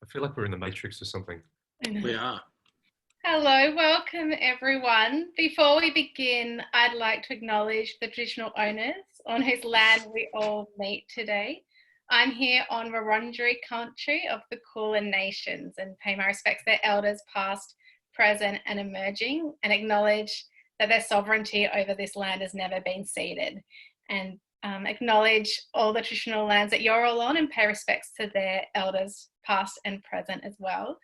I feel like we're in the Matrix or something. We are. Hello, welcome everyone. Before we begin, I'd like to acknowledge the traditional owners on whose land we all meet today. I'm here on Wurundjeri country of the Kulin Nations and pay my respects to their elders past, present and emerging, and acknowledge that their sovereignty over this land has never been ceded. And acknowledge all the traditional lands that you're all on and pay respects to their elders past and present as well.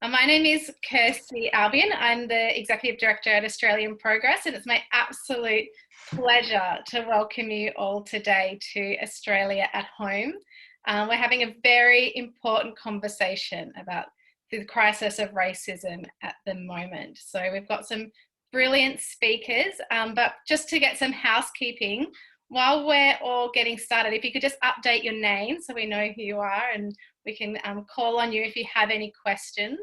My name is Kirsty Albion. I'm the Executive Director at Australian Progress, and it's my absolute pleasure to welcome you all today to Australia at Home. We're having a very important conversation about the crisis of racism at the moment. So we've got some brilliant speakers, but just to get some housekeeping, while we're all getting started, if you could just update your name so we know who you are and we can call on you if you have any questions.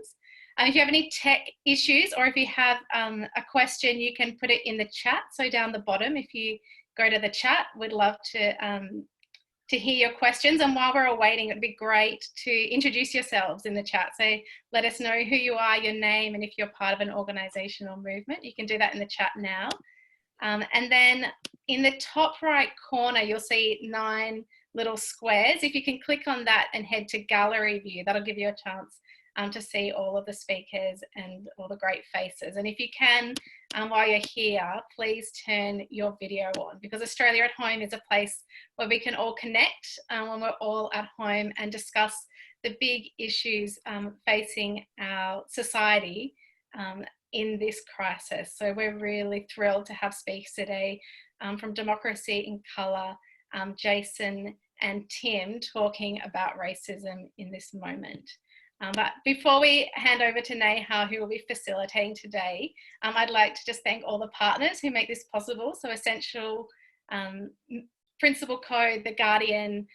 If you have any tech issues or if you have a question, you can put it in the chat. So down the bottom, if you go to the chat, we'd love to hear your questions. And while we're waiting, it'd be great to introduce yourselves in the chat. So let us know who you are, your name, and if you're part of an organisation or movement. You can do that in the chat now. And then in the top right corner, you'll see 9 little squares. If you can click on that and head to gallery view, that'll give you a chance to see all of the speakers and all the great faces. And if you can, while you're here, please turn your video on, because Australia at Home is a place where we can all connect when we're all at home and discuss the big issues facing our society in this crisis. So we're really thrilled to have speakers today from Democracy in Colour, Jason and Tim, talking about racism in this moment. But before we hand over to Neha, who will be facilitating today, I'd like to just thank all the partners who make this possible. So Essential, Principal Code, The Guardian,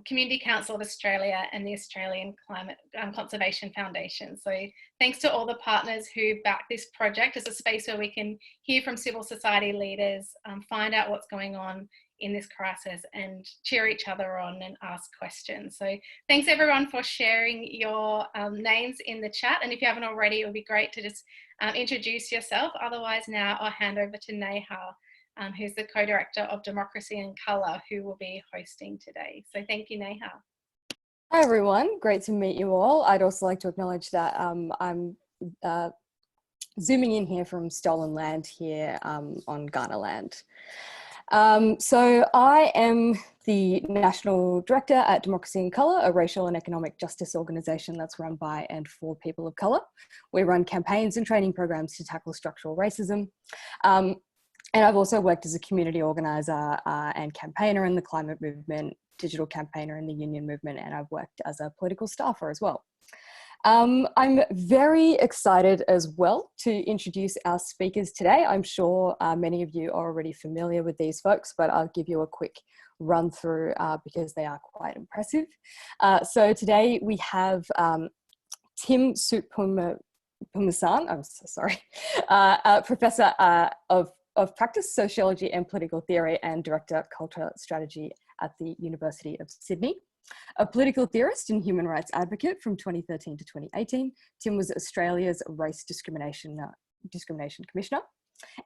Community Council of Australia and the Australian Climate Conservation Foundation. So thanks to all the partners who back this project as a space where we can hear from civil society leaders, find out what's going on in this crisis and cheer each other on and ask questions. So thanks everyone for sharing your names in the chat. And if you haven't already, it would be great to just introduce yourself. Otherwise now I'll hand over to Neha, who's the co-director of Democracy in Colour, who will be hosting today. So thank you, Neha. Hi everyone, great to meet you all. I'd also like to acknowledge that I'm zooming in here from stolen land here on Kaurna land. So I am the National Director at Democracy in Colour, a racial and economic justice organisation that's run by and for people of colour. We run campaigns and training programs to tackle structural racism. And I've also worked as a community organiser and campaigner in the climate movement, digital campaigner in the union movement, and I've worked as a political staffer as well. I'm very excited as well to introduce our speakers today. I'm sure many of you are already familiar with these folks, but I'll give you a quick run through because they are quite impressive. So today we have Tim Soutphommasane, I'm so sorry, Professor of Practice, Sociology and Political Theory and Director Culture Strategy at the University of Sydney. A political theorist and human rights advocate from 2013 to 2018, Tim was Australia's Race Discrimination Commissioner.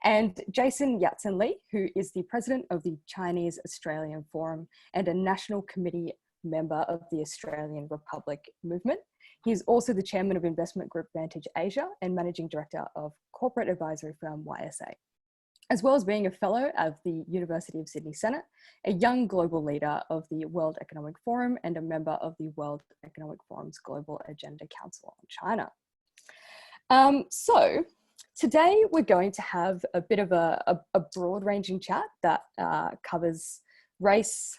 And Jason Yatsen Lee, who is the president of the Chinese Australian Forum and a national committee member of the Australian Republic movement. He is also the chairman of investment group Vantage Asia and managing director of corporate advisory firm YSA, as well as being a fellow of the University of Sydney Senate, a young global leader of the World Economic Forum and a member of the World Economic Forum's Global Agenda Council on China. So today we're going to have a bit of a broad-ranging chat that covers race,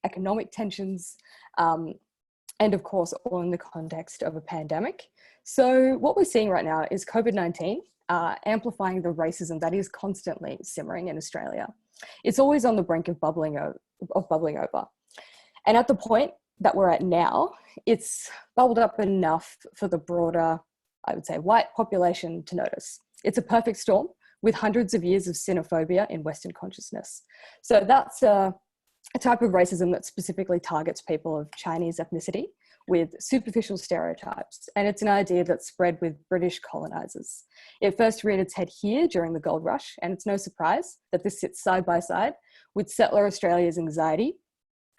economic tensions, and of course, all in the context of a pandemic. So what we're seeing right now is COVID-19 amplifying the racism that is constantly simmering in Australia. It's always on the brink of bubbling over. And at the point that we're at now, it's bubbled up enough for the broader, I would say, white population to notice. It's a perfect storm with hundreds of years of xenophobia in Western consciousness. So that's a type of racism that specifically targets people of Chinese ethnicity, with superficial stereotypes, and it's an idea that spread with British colonisers. It first reared its head here during the gold rush, and it's no surprise that this sits side by side with settler Australia's anxiety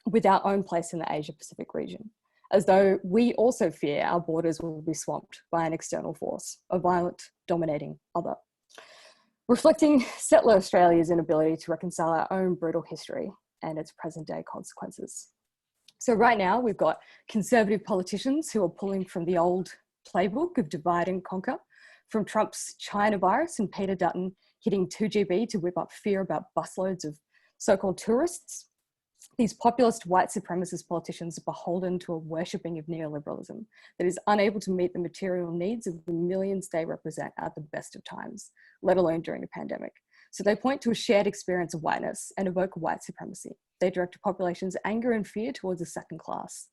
with our own place in the Asia-Pacific region, as though we also fear our borders will be swamped by an external force, a violent, dominating other. Reflecting settler Australia's inability to reconcile our own brutal history and its present-day consequences. So right now, we've got conservative politicians who are pulling from the old playbook of divide and conquer, from Trump's China virus and Peter Dutton hitting 2GB to whip up fear about busloads of so-called tourists. These populist white supremacist politicians are beholden to a worshipping of neoliberalism that is unable to meet the material needs of the millions they represent at the best of times, let alone during a pandemic. So they point to a shared experience of whiteness and evoke white supremacy. They direct a population's anger and fear towards a second class.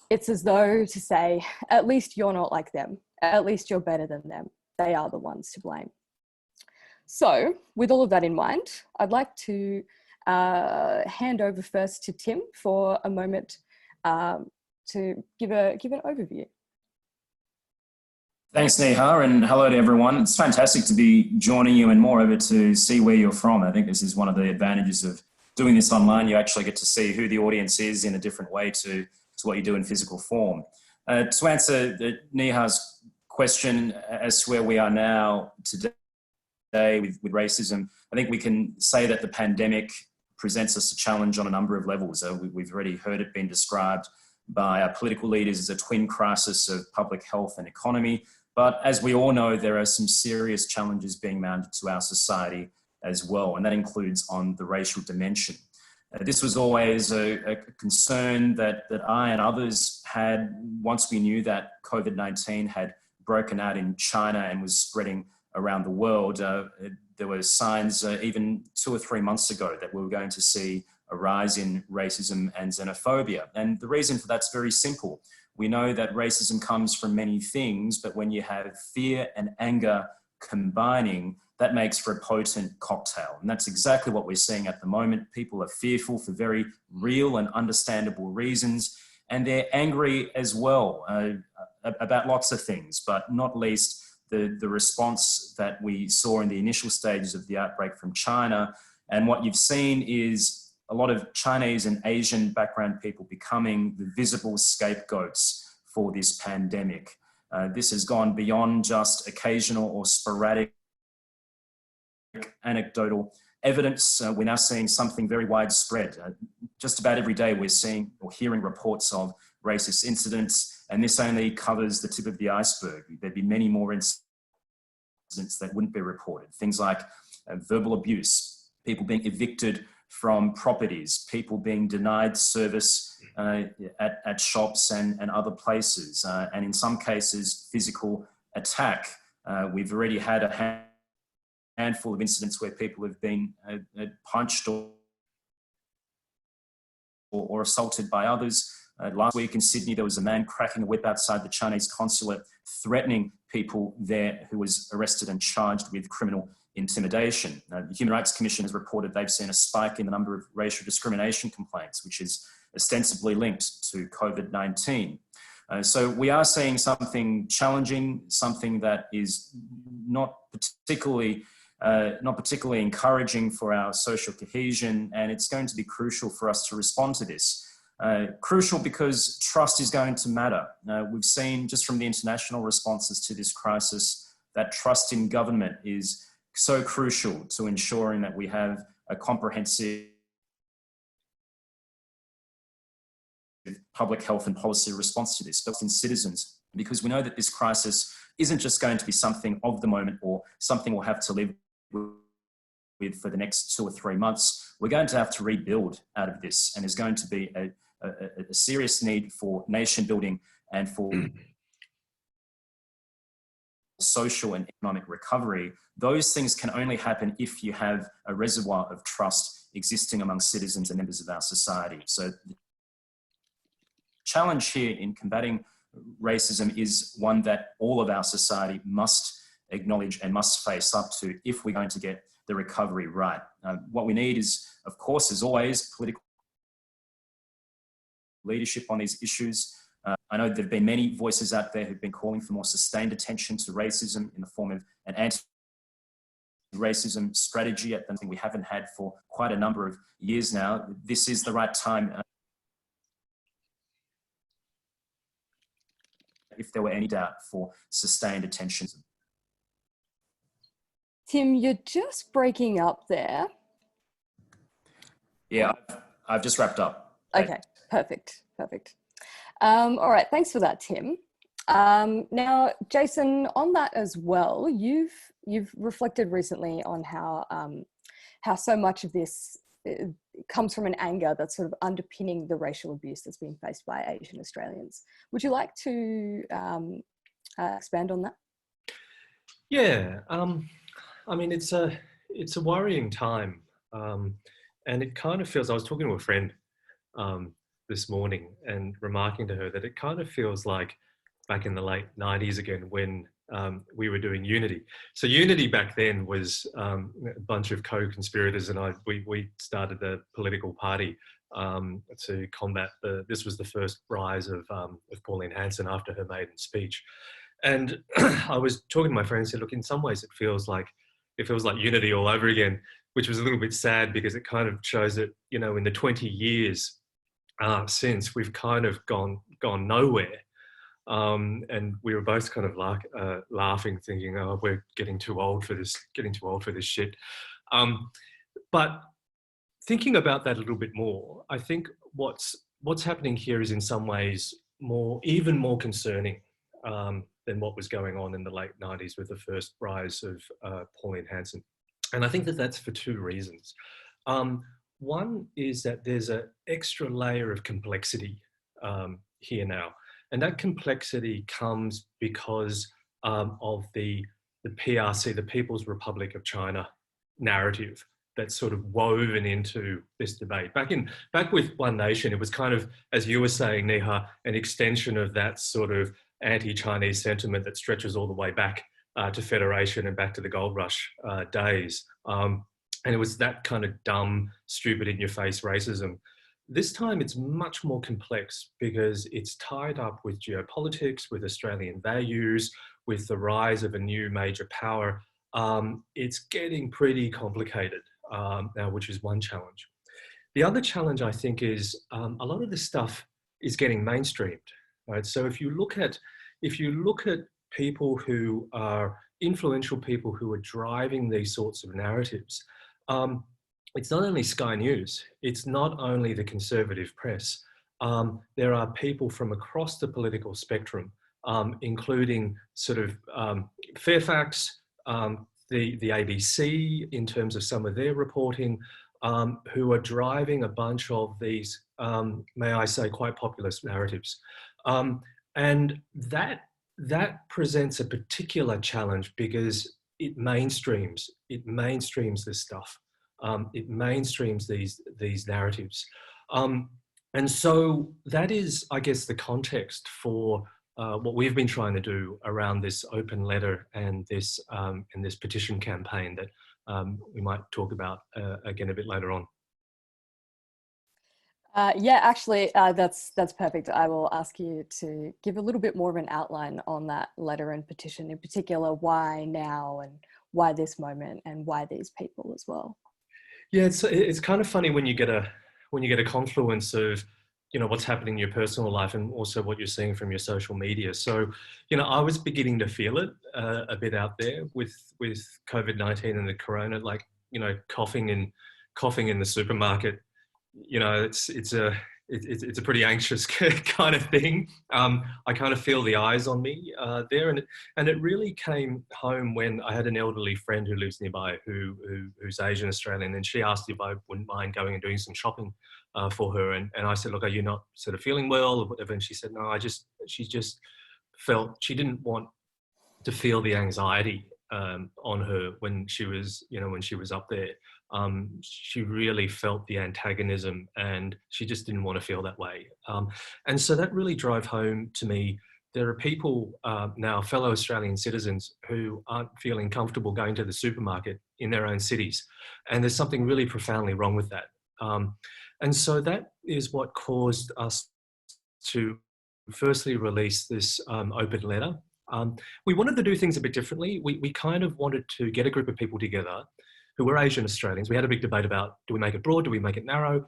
It's as though to say, at least you're not like them. At least you're better than them. They are the ones to blame. So with all of that in mind, I'd like to hand over first to Tim for a moment to give an overview. Thanks, Neha, and hello to everyone. It's fantastic to be joining you and moreover to see where you're from. I think this is one of the advantages of doing this online. You actually get to see who the audience is in a different way to what you do in physical form. To answer Neha's question as to where we are now today with racism, I think we can say that the pandemic presents us a challenge on a number of levels. We've already heard it being described by our political leaders as a twin crisis of public health and economy. But as we all know, there are some serious challenges being mounted to our society as well, and that includes on the racial dimension. This was always a concern that I and others had once we knew that COVID-19 had broken out in China and was spreading around the world. There were signs even 2 or 3 months ago that we were going to see a rise in racism and xenophobia. And the reason for that's very simple. We know that racism comes from many things, but when you have fear and anger combining, that makes for a potent cocktail. And that's exactly what we're seeing at the moment. People are fearful for very real and understandable reasons, and they're angry as well about lots of things, but not least the response that we saw in the initial stages of the outbreak from China. And what you've seen is a lot of Chinese and Asian background people becoming the visible scapegoats for this pandemic. This has gone beyond just occasional or sporadic anecdotal evidence. We're now seeing something very widespread. Just about every day we're seeing or hearing reports of racist incidents, and this only covers the tip of the iceberg. There'd be many more incidents that wouldn't be reported. Things like verbal abuse, people being evicted from properties, people being denied service at shops and other places, and in some cases, physical attack. We've already had a handful of incidents where people have been punched or assaulted by others. Last week in Sydney, there was a man cracking a whip outside the Chinese consulate, threatening people there, who was arrested and charged with criminal intimidation. The Human Rights Commission has reported they've seen a spike in the number of racial discrimination complaints, which is ostensibly linked to COVID-19. So we are seeing something challenging, something that is not particularly encouraging for our social cohesion, and it's going to be crucial for us to respond to this. Crucial because trust is going to matter. We've seen just from the international responses to this crisis that trust in government is so crucial to ensuring that we have a comprehensive public health and policy response to this, both in citizens, because we know that this crisis isn't just going to be something of the moment or something we'll have to live with for the next 2 or 3 months. We're going to have to rebuild out of this, and there's going to be a serious need for nation building and for social and economic recovery. Those things can only happen if you have a reservoir of trust existing among citizens and members of our society. So the challenge here in combating racism is one that all of our society must acknowledge and must face up to if we're going to get the recovery right. What we need is, of course, as always, political leadership on these issues. I know there have been many voices out there who've been calling for more sustained attention to racism in the form of an anti-racism strategy, at something we haven't had for quite a number of years now. This is the right time. If there were any doubt, for sustained attention. Tim, you're just breaking up there. Yeah, I've just wrapped up. Okay, perfect. All right, thanks for that, Tim. Now, Jason, on that as well, you've reflected recently on how so much of this comes from an anger that's sort of underpinning the racial abuse that's being faced by Asian Australians. Would you like to expand on that? Yeah, I mean, it's a worrying time, and it kind of feels. I was talking to a friend this morning and remarking to her that it kind of feels like back in the late 90s again when we were doing Unity. So Unity back then was a bunch of co-conspirators, and we started a political party to combat this was the first rise of Pauline Hanson after her maiden speech. And I was talking to my friend and said, look, in some ways it feels like Unity all over again, which was a little bit sad because it kind of shows that, you know, in the 20 years since, we've kind of gone nowhere. And we were both kind of laughing, thinking, "Oh, we're getting too old for this shit." But thinking about that a little bit more, I think what's happening here is in some ways even more concerning than what was going on in the late 90s with the first rise of Pauline Hanson. And I think that that's for two reasons. One is that there's an extra layer of complexity here now. And that complexity comes because of the PRC, the People's Republic of China narrative that's sort of woven into this debate. Back with One Nation, it was kind of, as you were saying, Neha, an extension of that sort of anti-Chinese sentiment that stretches all the way back to Federation and back to the Gold Rush days. And it was that kind of dumb, stupid, in-your-face racism. This time it's much more complex because it's tied up with geopolitics, with Australian values, with the rise of a new major power. It's getting pretty complicated now, which is one challenge. The other challenge, I think, is a lot of this stuff is getting mainstreamed, right? So if you look at people who are influential people who are driving these sorts of narratives, it's not only Sky News, it's not only the conservative press. There are people from across the political spectrum, including sort of Fairfax, the ABC in terms of some of their reporting, who are driving a bunch of these, may I say, quite populist narratives. And that presents a particular challenge because it mainstreams this stuff. It mainstreams these narratives. And so that is, I guess, the context for what we've been trying to do around this open letter and this petition campaign that we might talk about again a bit later on. Yeah, actually, that's perfect. I will ask you to give a little bit more of an outline on that letter and petition, in particular, why now and why this moment and why these people as well. Yeah, it's kind of funny when you get a confluence of, you know, what's happening in your personal life and also what you're seeing from your social media. So, you know, I was beginning to feel it a bit out there with COVID-19 and the corona, like, you know, coughing in the supermarket. You know, it's a pretty anxious kind of thing. I kind of feel the eyes on me there, and it really came home when I had an elderly friend who lives nearby who's Asian Australian, and she asked if I wouldn't mind going and doing some shopping for her, and I said, look, are you not sort of feeling well or whatever? And she said, no, she just felt she didn't want to feel the anxiety on her when she was up there. She really felt the antagonism and she just didn't want to feel that way. And so that really drove home to me, there are people now, fellow Australian citizens, who aren't feeling comfortable going to the supermarket in their own cities. And there's something really profoundly wrong with that. And so that is what caused us to firstly released this open letter. We wanted to do things a bit differently. We kind of wanted to get a group of people together who were Asian Australians. We had a big debate about, do we make it broad, do we make it narrow?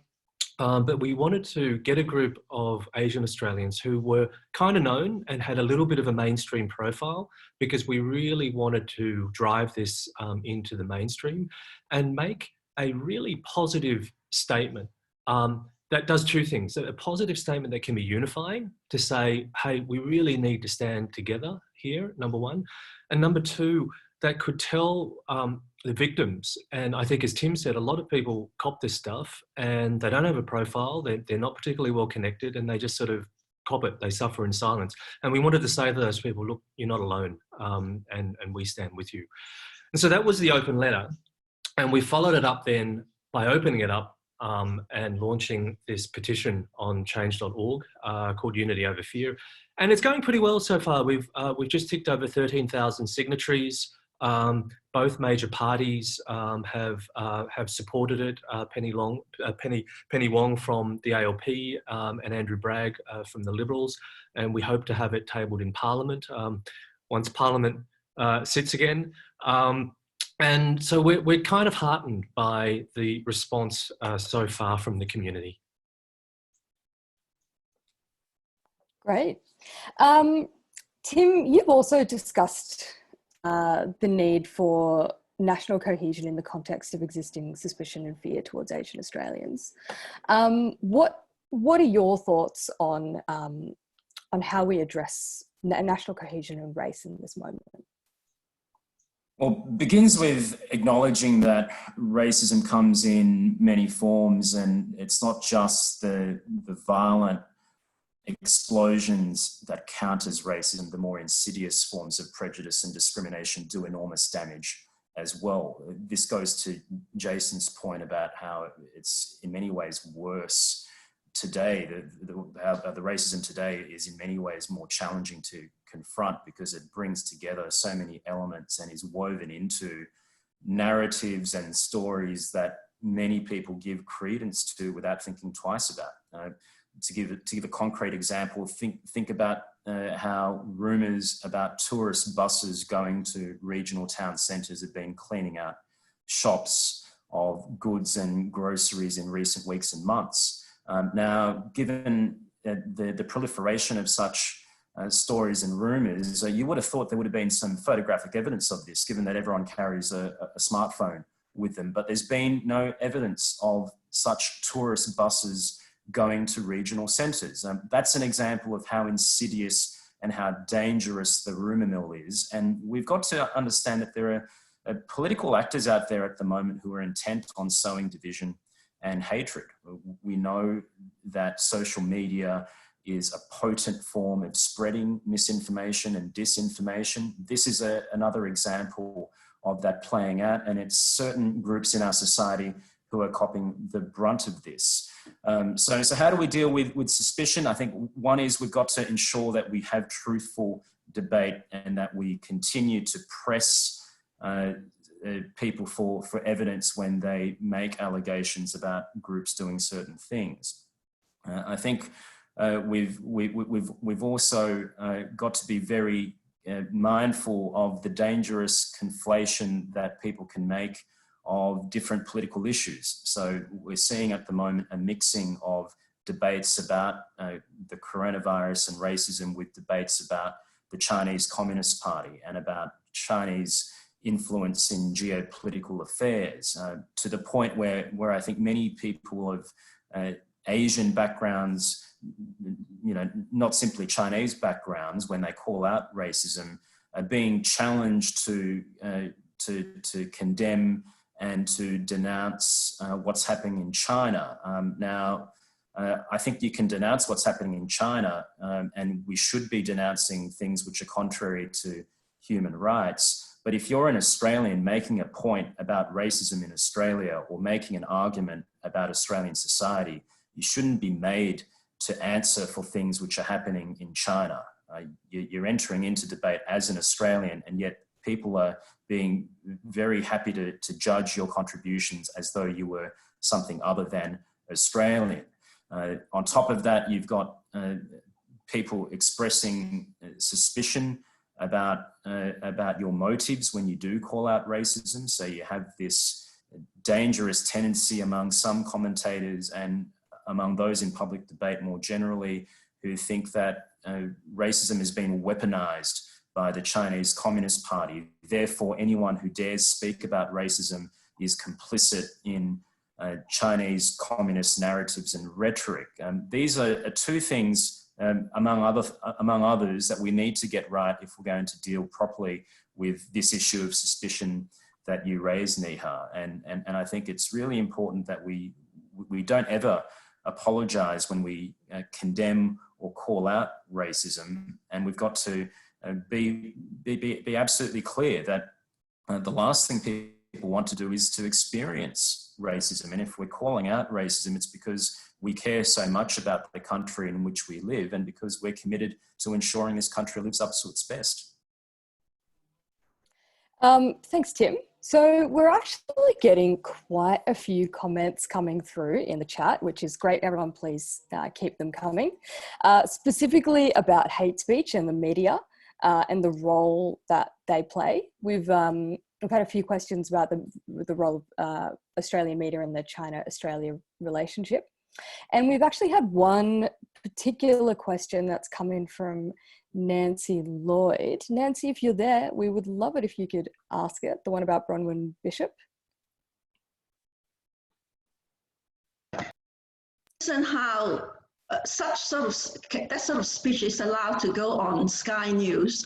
But we wanted to get a group of Asian Australians who were kind of known and had a little bit of a mainstream profile, because we really wanted to drive this into the mainstream and make a really positive statement that does two things. A positive statement that can be unifying, to say, hey, we really need to stand together here, number one. And number two, that could tell the victims, and I think, as Tim said, a lot of people cop this stuff and they don't have a profile, they're not particularly well connected, and they just sort of cop it, they suffer in silence. And we wanted to say to those people, look, you're not alone, and we stand with you. And so that was the open letter. And we followed it up then by opening it up and launching this petition on change.org called Unity Over Fear. And it's going pretty well so far. We've just ticked over 13,000 signatories. Both major parties have supported it. Penny Wong from the ALP and Andrew Bragg from the Liberals, and we hope to have it tabled in Parliament once Parliament sits again. And so we're kind of heartened by the response so far from the community. Great. Tim, you've also discussed the need for national cohesion in the context of existing suspicion and fear towards Asian Australians. What are your thoughts on how we address national cohesion and race in this moment? Well, it begins with acknowledging that racism comes in many forms, and it's not just the violent explosions that count as racism. The more insidious forms of prejudice and discrimination do enormous damage as well. This goes to Jason's point about how it's in many ways worse today. How the racism today is in many ways more challenging to confront, because it brings together so many elements and is woven into narratives and stories that many people give credence to without thinking twice about. To give a concrete example, think about how rumours about tourist buses going to regional town centres have been cleaning out shops of goods and groceries in recent weeks and months. Now, given the proliferation of such stories and rumours, you would have thought there would have been some photographic evidence of this, given that everyone carries a smartphone with them. But there's been no evidence of such tourist buses going to regional centres. That's an example of how insidious and how dangerous the rumour mill is. And we've got to understand that there are political actors out there at the moment who are intent on sowing division and hatred. We know that social media is a potent form of spreading misinformation and disinformation. This is another example of that playing out, and it's certain groups in our society who are copping the brunt of this. So how do we deal with suspicion? I think one is we've got to ensure that we have truthful debate and that we continue to press people for evidence when they make allegations about groups doing certain things. I think we've also got to be very mindful of the dangerous conflation that people can make of different political issues. So we're seeing at the moment a mixing of debates about the coronavirus and racism with debates about the Chinese Communist Party and about Chinese influence in geopolitical affairs, to the point where I think many people of Asian backgrounds, not simply Chinese backgrounds, when they call out racism, are being challenged to condemn and to denounce what's happening in China. Now, I think you can denounce what's happening in China, and we should be denouncing things which are contrary to human rights. But if you're an Australian making a point about racism in Australia or making an argument about Australian society, you shouldn't be made to answer for things which are happening in China. You're entering into debate as an Australian, and yet people are being very happy to judge your contributions as though you were something other than Australian. On top of that, you've got people expressing suspicion about your motives when you do call out racism. So you have this dangerous tendency among some commentators and among those in public debate more generally who think that racism has been weaponized by the Chinese Communist Party. Therefore, anyone who dares speak about racism is complicit in Chinese communist narratives and rhetoric. These are two things, among others, that we need to get right if we're going to deal properly with this issue of suspicion that you raised, Neha. And I think it's really important that we don't ever apologize when we condemn or call out racism, and we've got to be absolutely clear that the last thing people want to do is to experience racism. And if we're calling out racism, it's because we care so much about the country in which we live and because we're committed to ensuring this country lives up to its best. Thanks, Tim. So we're actually getting quite a few comments coming through in the chat, which is great. Everyone, please keep them coming. Specifically about hate speech and the media and the role that they play. We've had a few questions about the role of Australian media in the China-Australia relationship. And we've actually had one particular question that's come in from Nancy Lloyd. Nancy, if you're there, we would love it if you could ask it, the one about Bronwyn Bishop. And how that sort of speech is allowed to go on Sky News.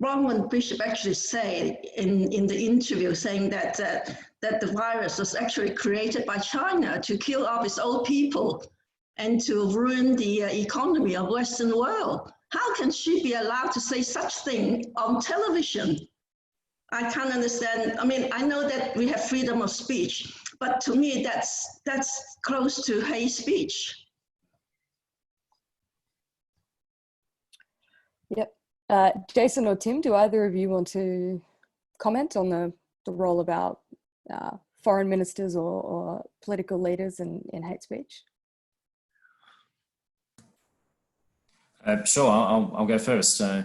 Bronwyn Bishop actually said in the interview, saying that that the virus was actually created by China to kill off its own people and to ruin the economy of Western world. How can she be allowed to say such thing on television? I can't understand. I mean, I know that we have freedom of speech, but to me, that's close to hate speech. Yep. Jason or Tim, do either of you want to comment on the role about foreign ministers or political leaders in hate speech? Sure, I'll go first. I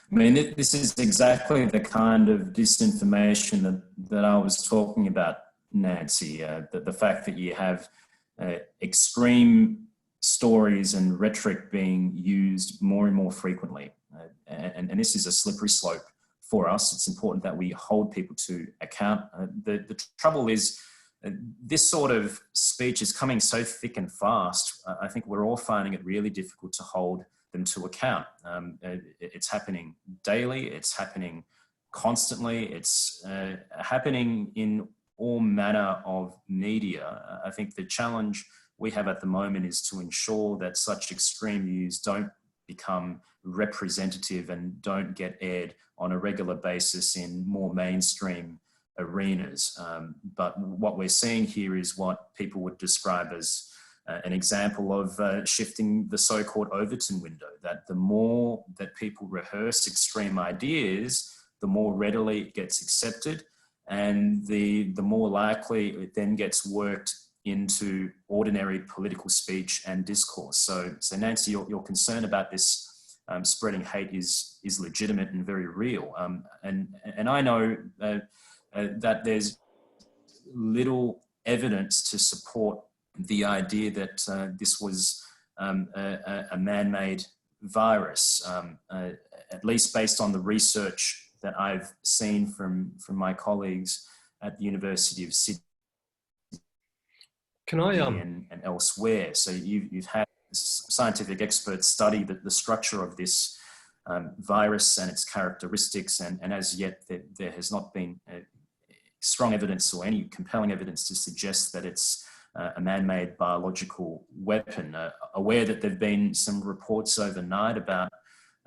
mean, this is exactly the kind of disinformation that I was talking about, Nancy. The fact that you have extreme stories and rhetoric being used more and more frequently. And this is a slippery slope for us. It's important that we hold people to account. The trouble is, this sort of speech is coming so thick and fast. I think we're all finding it really difficult to hold them to account. It's happening daily. It's happening constantly. It's happening in all manner of media. I think the challenge we have at the moment is to ensure that such extreme views don't become representative and don't get aired on a regular basis in more mainstream arenas. But what we're seeing here is what people would describe as an example of shifting the so-called Overton window, that the more that people rehearse extreme ideas, the more readily it gets accepted, and the more likely it then gets worked into ordinary political speech and discourse. So Nancy, your concern about this spreading hate is legitimate and very real. And I know that there's little evidence to support the idea that this was a man-made virus, at least based on the research that I've seen from my colleagues at the University of Sydney. Can I and elsewhere. So you've had scientific experts study the structure of this virus and its characteristics, and as yet there has not been strong evidence or any compelling evidence to suggest that it's a man-made biological weapon. Aware that there have been some reports overnight about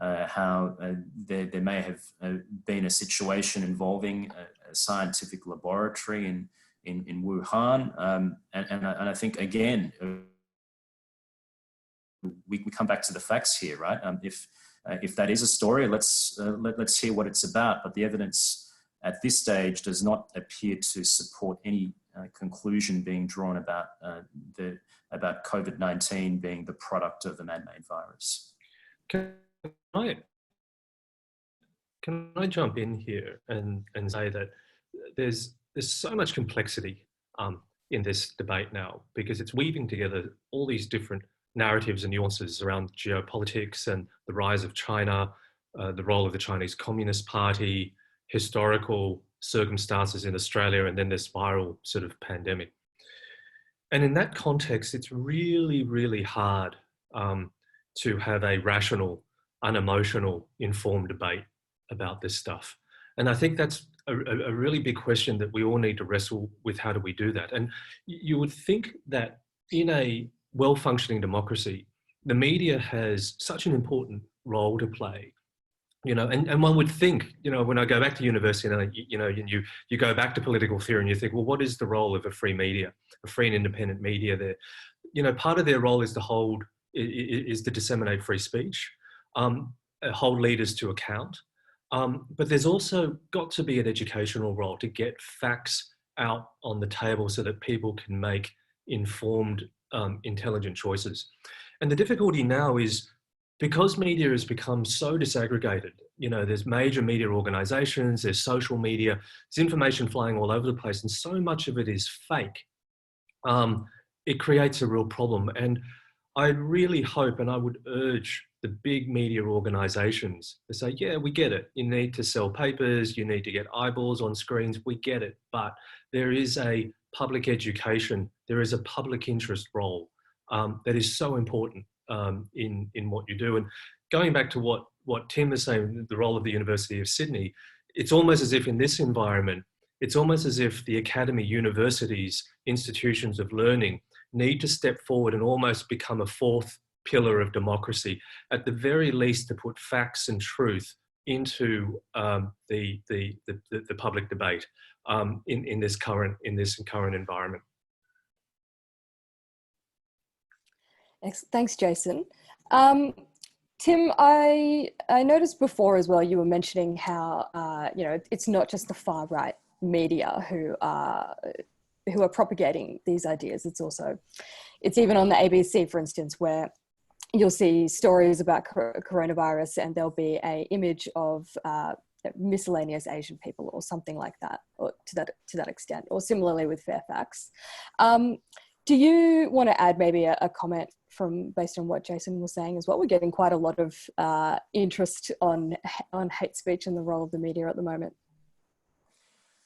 how there may have been a situation involving a scientific laboratory in Wuhan, and I think again we come back to the facts here, right? If that is a story, let's hear what it's about. But the evidence at this stage does not appear to support any conclusion being drawn about COVID-19 being the product of a man-made virus. Can I, can I jump in here and say that there's so much complexity in this debate now, because it's weaving together all these different narratives and nuances around geopolitics and the rise of China, the role of the Chinese Communist Party, historical circumstances in Australia, and then this viral sort of pandemic. And in that context, it's really, really hard to have a rational, unemotional, informed debate about this stuff. And I think that's a really big question that we all need to wrestle with. How do we do that? And you would think that in a well-functioning democracy, the media has such an important role to play. You know, and one would think, you know, when I go back to university and you go back to political theory and you think, well, what is the role of a free media, a free and independent media there? You know, part of their role is to disseminate free speech, hold leaders to account. But there's also got to be an educational role to get facts out on the table so that people can make informed, intelligent choices. And the difficulty now is, because media has become so disaggregated, you know, there's major media organizations, there's social media, there's information flying all over the place, and so much of it is fake. It creates a real problem. And I really hope, and I would urge the big media organizations to say, yeah, we get it. You need to sell papers, you need to get eyeballs on screens, we get it. But there is a public education, there is a public interest role that is so important in what you do. And going back to what Tim was saying, the role of the University of Sydney, it's almost as if in this environment, it's almost as if the academy, universities, institutions of learning need to step forward and almost become a fourth pillar of democracy, at the very least to put facts and truth into the public debate in this current environment. Thanks, Jason. Tim, I noticed before as well, you were mentioning how, you know, it's not just the far right media who are propagating these ideas. It's even on the ABC, for instance, where you'll see stories about coronavirus and there'll be an image of miscellaneous Asian people or something like that, or to that extent, or similarly with Fairfax. Do you want to add maybe a comment based on what Jason was saying as well? We're getting quite a lot of interest on hate speech and the role of the media at the moment.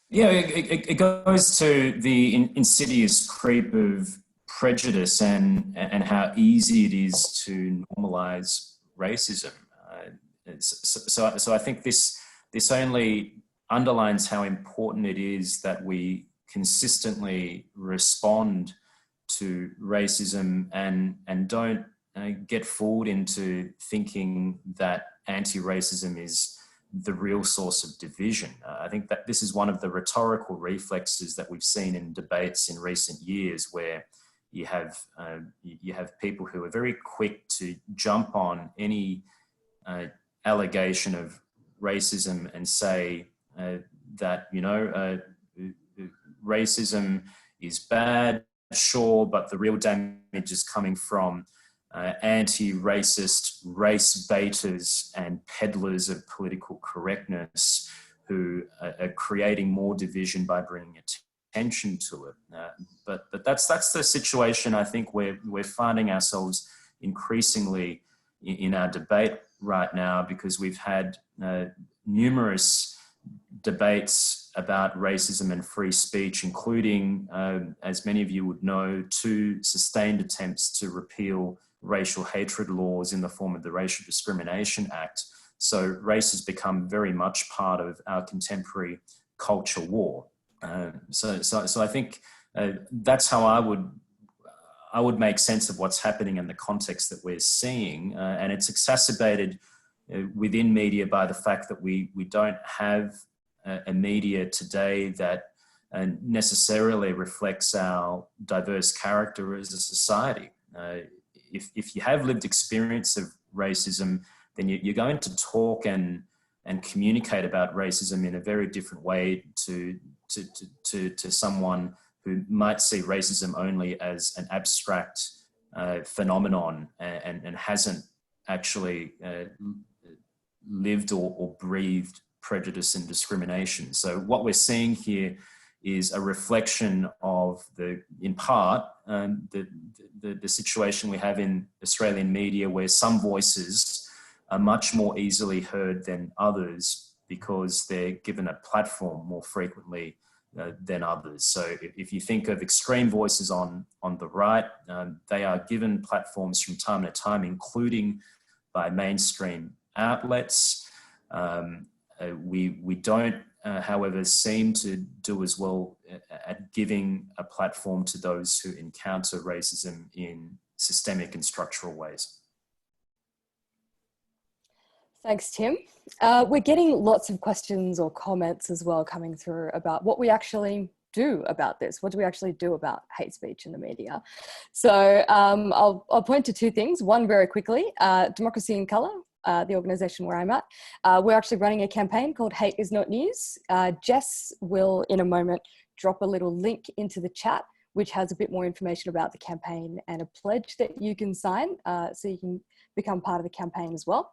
Yeah, it goes to the insidious creep of prejudice and how easy it is to normalize racism. So I think this only underlines how important it is that we consistently respond to racism and don't get fooled into thinking that anti-racism is the real source of division. I think that this is one of the rhetorical reflexes that we've seen in debates in recent years, where you have people who are very quick to jump on any allegation of racism and say that, you know, racism is bad, sure, but the real damage is coming from anti-racist race baiters and peddlers of political correctness who are creating more division by bringing attention to it. But that's the situation I think we're finding ourselves increasingly in our debate right now, because we've had numerous debates about racism and free speech, including, as many of you would know, 2 sustained attempts to repeal racial hatred laws in the form of the Racial Discrimination Act. So race has become very much part of our contemporary culture war. So I think that's how I would make sense of what's happening in the context that we're seeing, and it's exacerbated within media by the fact that we don't have a media today that necessarily reflects our diverse character as a society. If you have lived experience of racism, then you're going to talk and communicate about racism in a very different way to someone who might see racism only as an abstract phenomenon and hasn't actually lived or breathed prejudice and discrimination. So what we're seeing here is a reflection of in part, the situation we have in Australian media, where some voices are much more easily heard than others because they're given a platform more frequently than others. So if you think of extreme voices on the right, they are given platforms from time to time, including by mainstream outlets. We don't, however, seem to do as well at giving a platform to those who encounter racism in systemic and structural ways. Thanks, Tim. We're getting lots of questions or comments as well coming through about what we actually do about this. What do we actually do about hate speech in the media? So I'll point to two things. One, very quickly, Democracy in Colour, the organisation where I'm at. We're actually running a campaign called Hate is Not News. Jess will, in a moment, drop a little link into the chat, which has a bit more information about the campaign and a pledge that you can sign, so you can become part of the campaign as well.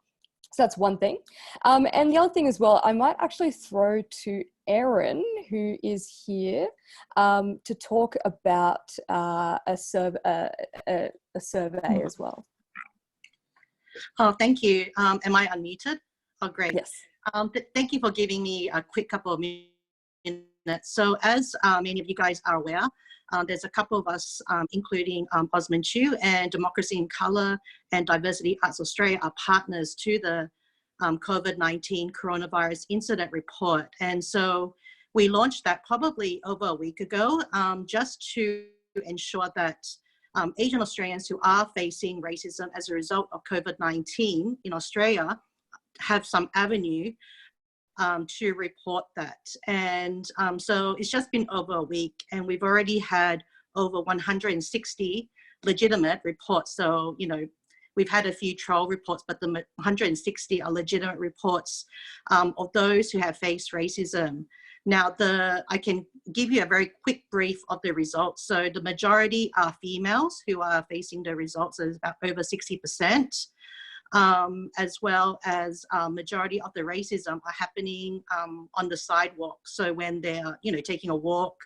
So that's one thing. And the other thing as well, I might actually throw to Erin, who is here, to talk about a survey as well. Oh, thank you. Am I unmuted? Oh, great. Yes. Thank you for giving me a quick couple of minutes. So as many of you guys are aware, there's a couple of us, including Osman Chu and Democracy in Colour and Diversity Arts Australia, are partners to the COVID-19 coronavirus incident report. And so we launched that probably over a week ago, just to ensure that Asian Australians who are facing racism as a result of COVID-19 in Australia have some avenue to report that. And so it's just been over a week, and we've already had over 160 legitimate reports. So, you know, we've had a few troll reports, but the 160 are legitimate reports of those who have faced racism. Now, I can give you a very quick brief of the results. So the majority are females who are facing the results, is about over 60%. As well as majority of the racism are happening on the sidewalk. So when they're, you know, taking a walk,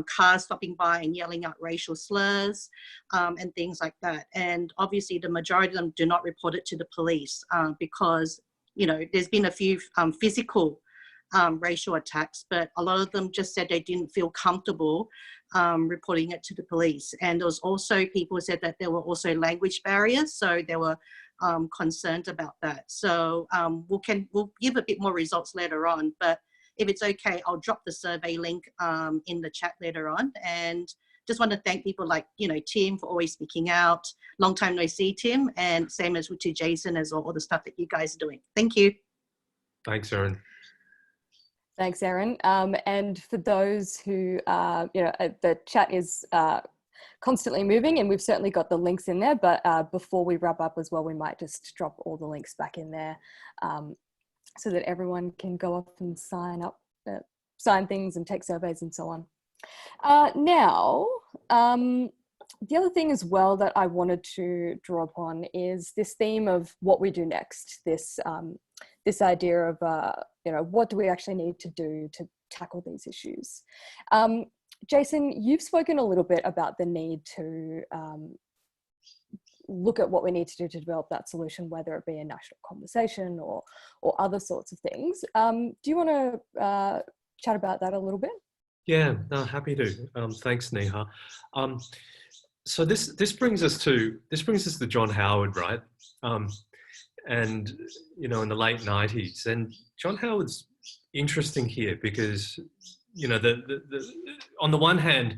cars stopping by and yelling out racial slurs and things like that. And obviously the majority of them do not report it to the police because, you know, there's been a few physical racial attacks, but a lot of them just said they didn't feel comfortable reporting it to the police. And there was also people who said that there were also language barriers. So there were concerned about that. So we'll give a bit more results later on, but if it's okay, I'll drop the survey link in the chat later on. And just want to thank people like, you know, Tim for always speaking out. Long time no see, Tim, and same as to Jason as all the stuff that you guys are doing. Thank you. Thanks, Erin. Thanks, Erin. And for those who, you know, the chat is constantly moving, and we've certainly got the links in there, but before we wrap up as well, we might just drop all the links back in there so that everyone can go off and sign up, sign things and take surveys and so on. Now, the other thing as well that I wanted to draw upon is this theme of what we do next, this idea of, you know, what do we actually need to do to tackle these issues? Jason, you've spoken a little bit about the need to look at what we need to do to develop that solution, whether it be a national conversation or other sorts of things. Do you want to chat about that a little bit? Yeah, no, happy to. Thanks, Neha. So this brings us to John Howard, right? And you know, in the late 90s, and John Howard's interesting here because, you know, on the one hand,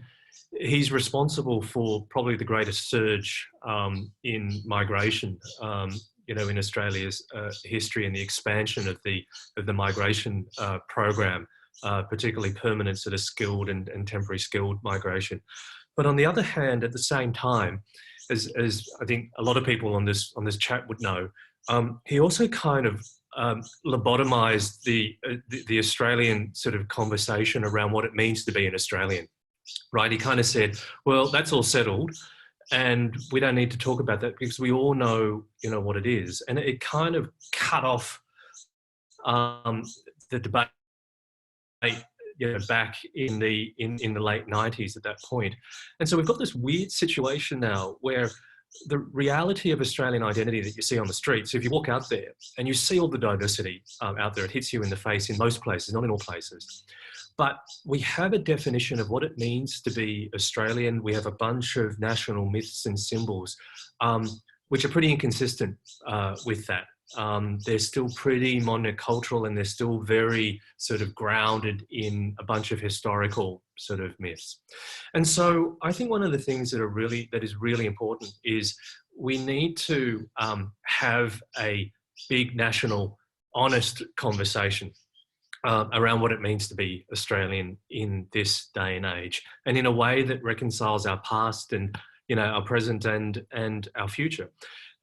he's responsible for probably the greatest surge in migration, you know, in Australia's history, and the expansion of the migration program, particularly permanent sort of skilled and temporary skilled migration. But on the other hand, at the same time, as I think a lot of people on this chat would know, he also kind of lobotomized the Australian sort of conversation around what it means to be an Australian, right? He kind of said, well, that's all settled. And we don't need to talk about that because we all know, you know, what it is. And it kind of cut off the debate, you know, back in the late 90s at that point. And so we've got this weird situation now where the reality of Australian identity that you see on the streets, if you walk out there and you see all the diversity out there, it hits you in the face in most places, not in all places. But we have a definition of what it means to be Australian. We have a bunch of national myths and symbols, which are pretty inconsistent with that. They're still pretty monocultural, and they're still very sort of grounded in a bunch of historical sort of myths. And so I think one of the things that is really important is we need to have a big national honest conversation around what it means to be Australian in this day and age, and in a way that reconciles our past and, you know, our present and our future.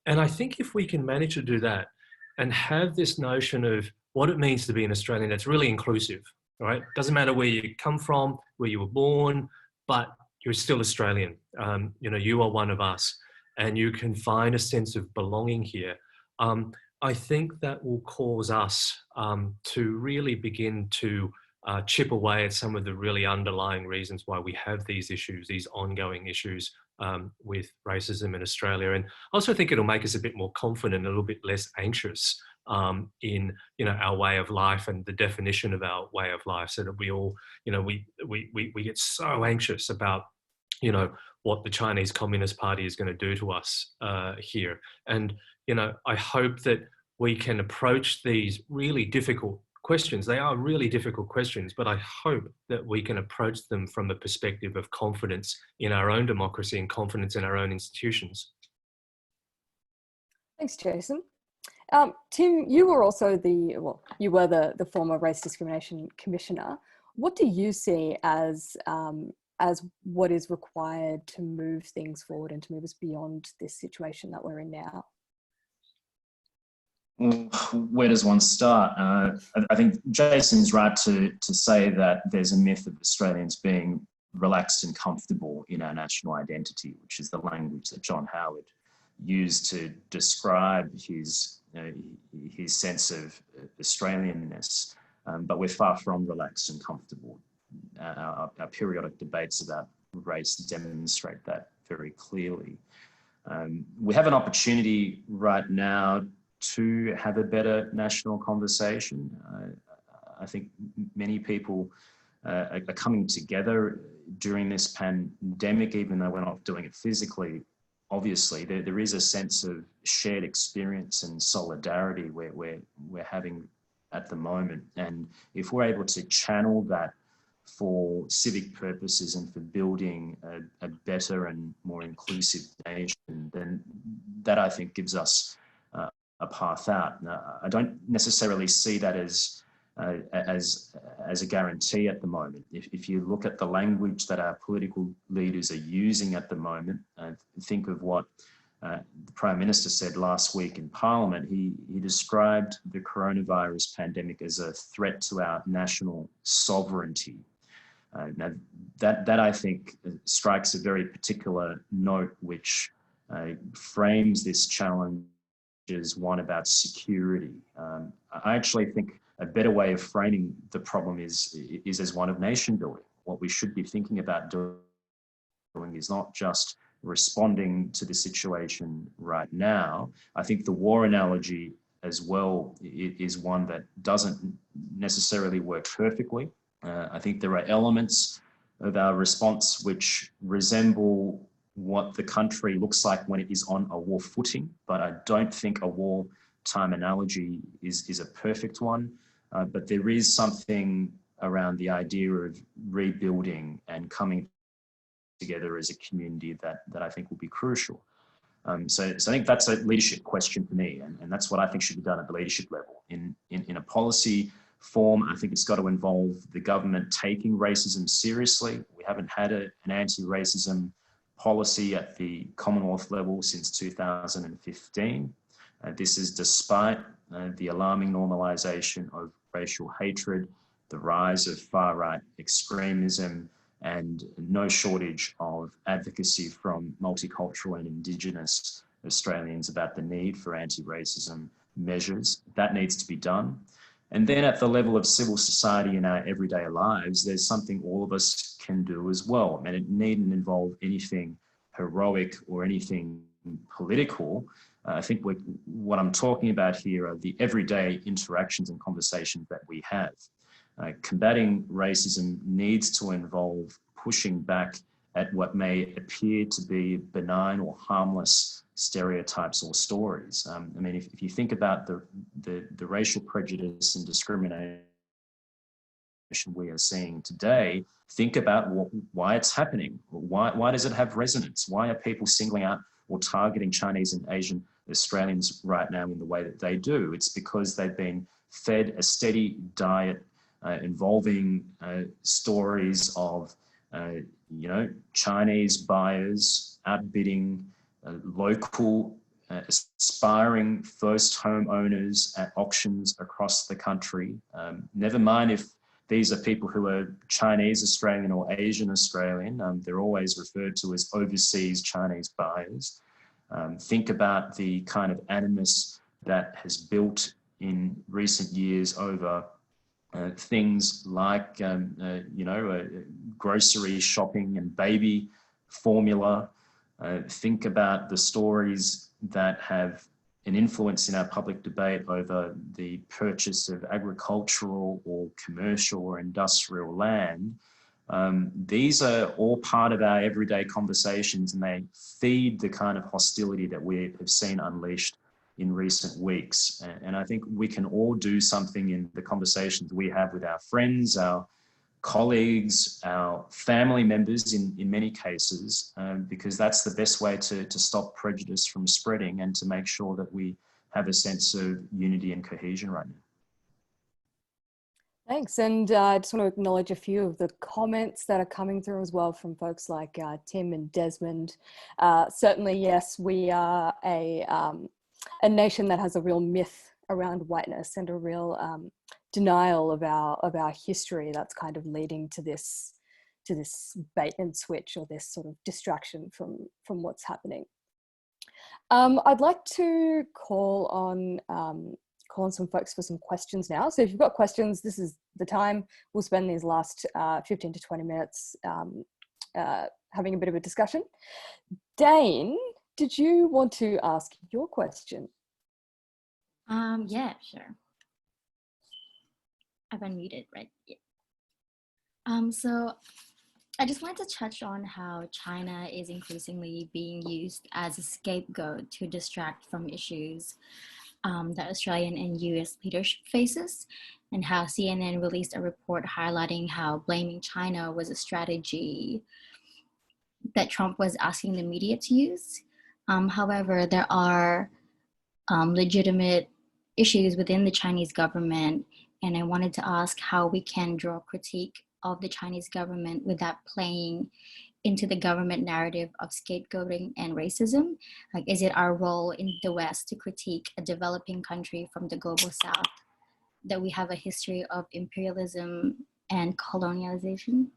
And I think if we can manage to do that and have this notion of what it means to be an Australian that's really inclusive, right? Doesn't matter where you come from, where you were born, but you're still Australian. You know, you are one of us, and you can find a sense of belonging here. I think that will cause us to really begin to chip away at some of the really underlying reasons why we have these issues, these ongoing issues with racism in Australia. And I also think it'll make us a bit more confident, a little bit less anxious in, you know, our way of life and the definition of our way of life, so that we all, you know, we get so anxious about, you know, what the Chinese Communist Party is going to do to us here. And, you know, I hope that we can approach these really difficult questions. They are really difficult questions, but I hope that we can approach them from a perspective of confidence in our own democracy and confidence in our own institutions. Thanks, Jason. Tim, you were also the former Race Discrimination Commissioner. What do you see as what is required to move things forward and to move us beyond this situation that we're in now? Where does one start? I think Jason's right to say that there's a myth of Australians being relaxed and comfortable in our national identity, which is the language that John Howard used to describe his sense of Australianness. But we're far from relaxed and comfortable. Our periodic debates about race demonstrate that very clearly. We have an opportunity right now to have a better national conversation. I think many people are coming together during this pandemic, even though we're not doing it physically. Obviously, there is a sense of shared experience and solidarity we're having at the moment. And if we're able to channel that for civic purposes and for building a better and more inclusive nation, then that, I think, gives us a path out. I don't necessarily see that as a guarantee at the moment. If you look at the language that our political leaders are using at the moment, think of what the Prime Minister said last week in Parliament. He described the coronavirus pandemic as a threat to our national sovereignty. Now, that I think strikes a very particular note, which frames this challenge as one about security. I actually think a better way of framing the problem is as one of nation building. What we should be thinking about doing is not just responding to the situation right now. I think the war analogy as well is one that doesn't necessarily work perfectly. I think there are elements of our response which resemble what the country looks like when it is on a war footing, but I don't think a wartime analogy is a perfect one. But there is something around the idea of rebuilding and coming together as a community that I think will be crucial. So I think that's a leadership question for me, and that's what I think should be done at the leadership level. In a policy form, I think it's got to involve the government taking racism seriously. We haven't had an anti-racism policy at the Commonwealth level since 2015. This is despite the alarming normalisation of racial hatred, the rise of far-right extremism, and no shortage of of advocacy from multicultural and Indigenous Australians about the need for anti-racism measures. That needs to be done. And then at the level of civil society in our everyday lives, there's something all of us can do as well. And it needn't involve anything heroic or anything political. I think what I'm talking about here are the everyday interactions and conversations that we have. Combating racism needs to involve pushing back at what may appear to be benign or harmless stereotypes or stories. I mean, if you think about the racial prejudice and discrimination we are seeing today, think about why it's happening. Why does it have resonance? Why are people singling out or targeting Chinese and Asian Australians right now in the way that they do? It's because they've been fed a steady diet involving stories of, Chinese buyers outbidding local aspiring first home owners at auctions across the country. Never mind if these are people who are Chinese Australian or Asian Australian, they're always referred to as overseas Chinese buyers. Think about the kind of animus that has built in recent years over things like, grocery shopping and baby formula. Think about the stories that have an influence in our public debate over the purchase of agricultural or commercial or industrial land. These are all part of our everyday conversations, and they feed the kind of hostility that we have seen unleashed in recent weeks. And I think we can all do something in the conversations we have with our friends, our colleagues, our family members in many cases, because that's the best way to stop prejudice from spreading and to make sure that we have a sense of unity and cohesion right now. Thanks. And I just want to acknowledge a few of the comments that are coming through as well from folks like Tim and Desmond. Certainly, yes, we are a nation that has a real myth around whiteness and a real denial of our history that's kind of leading to this bait and switch, or this sort of distraction from what's happening. I'd like to call on some folks for some questions now. So if you've got questions, this is the time. We'll spend these last 15 to 20 minutes having a bit of a discussion. Dane, did you want to ask your question? Yeah, sure. I've unmuted, right? Yeah. So I just wanted to touch on how China is increasingly being used as a scapegoat to distract from issues that Australian and US leadership faces, and how CNN released a report highlighting how blaming China was a strategy that Trump was asking the media to use. However, there are legitimate issues within the Chinese government, and I wanted to ask how we can draw critique of the Chinese government without playing into the government narrative of scapegoating and racism. Like, is it our role in the West to critique a developing country from the global South that we have a history of imperialism and colonialization?